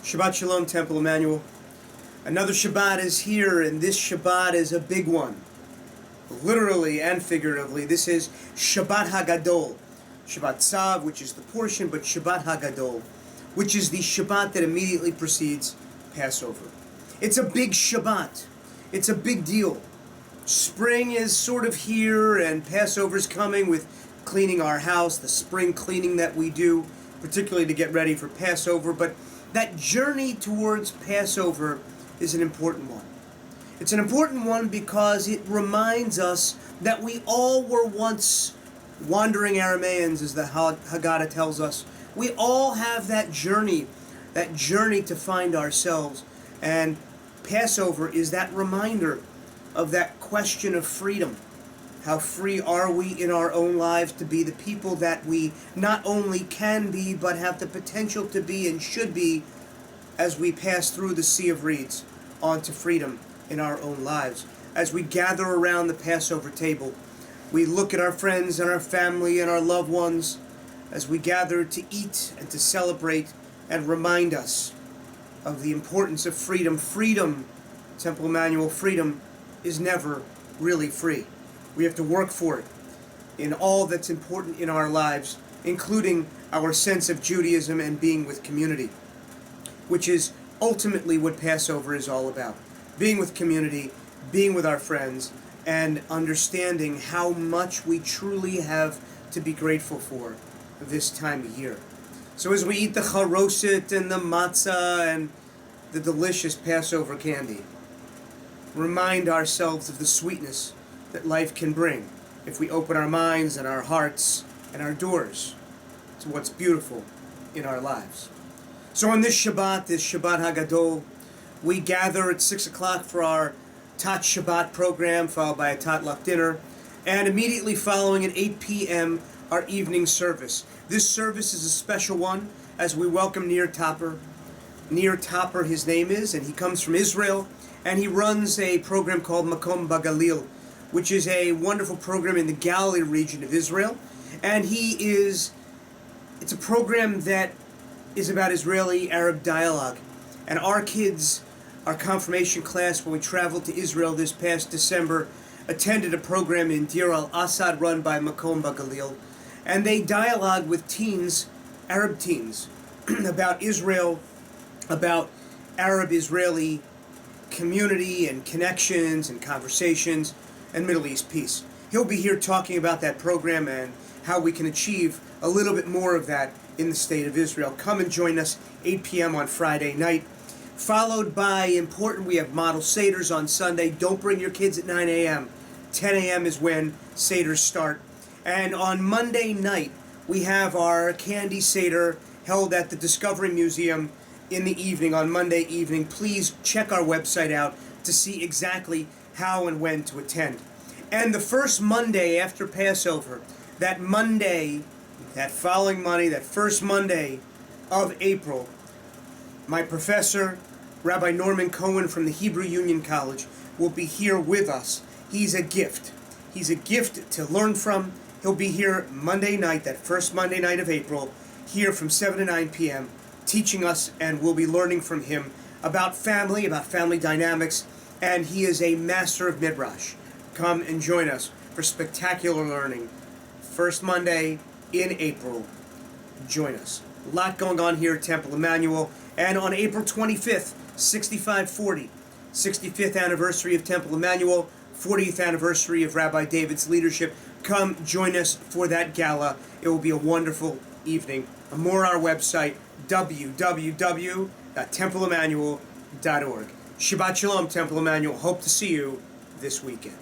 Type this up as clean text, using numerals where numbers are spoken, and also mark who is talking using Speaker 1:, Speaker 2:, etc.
Speaker 1: Shabbat Shalom, Temple Emmanuel. Another Shabbat is here, and this Shabbat is a big one. Literally and figuratively, this is Shabbat Hagadol. Shabbat Tzav, which is the portion, but Shabbat Hagadol, which is the Shabbat that immediately precedes Passover. It's a big Shabbat. It's a big deal. Spring is sort of here, and Passover's coming with cleaning our house, the spring cleaning that we do, particularly to get ready for Passover, but that journey towards Passover is an important one. It's an important one because it reminds us that we all were once wandering Aramaeans, as the Haggadah tells us. We all have that journey to find ourselves. And Passover is that reminder of that question of freedom. How free are we in our own lives to be the people that we not only can be, but have the potential to be and should be as we pass through the Sea of Reeds onto freedom in our own lives. As we gather around the Passover table, we look at our friends and our family and our loved ones as we gather to eat and to celebrate and remind us of the importance of freedom. Freedom, Temple Emmanuel, freedom is never really free. We have to work for it in all that's important in our lives, including our sense of Judaism and being with community, which is ultimately what Passover is all about. Being with community, being with our friends, and understanding how much we truly have to be grateful for this time of year. So as we eat the charoset and the matzah and the delicious Passover candy, remind ourselves of the sweetness that life can bring if we open our minds and our hearts and our doors to what's beautiful in our lives. So on this Shabbat Hagadol, we gather at 6 o'clock for our Tat Shabbat program, followed by a Tatlach dinner, and immediately following at 8 p.m. our evening service. This service is a special one as we welcome Nir Topper. Nir Topper, his name is, and he comes from Israel, and he runs a program called Makom Bagalil, which is a wonderful program in the Galilee region of Israel. And it's a program that is about Israeli-Arab dialogue. And our kids, our confirmation class, when we traveled to Israel this past December, attended a program in Deir al-Assad run by Makom Bagalil. And they dialogue with teens, Arab teens, about Israel, about Arab-Israeli community and connections and conversations, and Middle East peace. He'll be here talking about that program and how we can achieve a little bit more of that in the state of Israel. Come and join us 8 p.m. on Friday night. Followed by, important, we have model seders on Sunday. Don't bring your kids at 9 a.m. 10 a.m. is when seders start. And on Monday night, we have our candy seder held at the Discovery Museum in the evening, on Monday evening. Please check our website out to see exactly how and when to attend. And the first Monday after Passover, that following Monday, that first Monday of April, my professor, Rabbi Norman Cohen from the Hebrew Union College, will be here with us. He's a gift. He's a gift to learn from. He'll be here Monday night, that first Monday night of April, here from 7 to 9 p.m., teaching us, and we'll be learning from him about family dynamics, and he is a master of Midrash. Come and join us for spectacular learning. First Monday in April, join us. A lot going on here at Temple Emmanuel, and on April 25th, 6540, 65th anniversary of Temple Emmanuel, 40th anniversary of Rabbi David's leadership. Come join us for that gala. It will be a wonderful evening. More on our website, www.templeemmanuel.org. Shabbat Shalom, Temple Emmanuel. Hope to see you this weekend.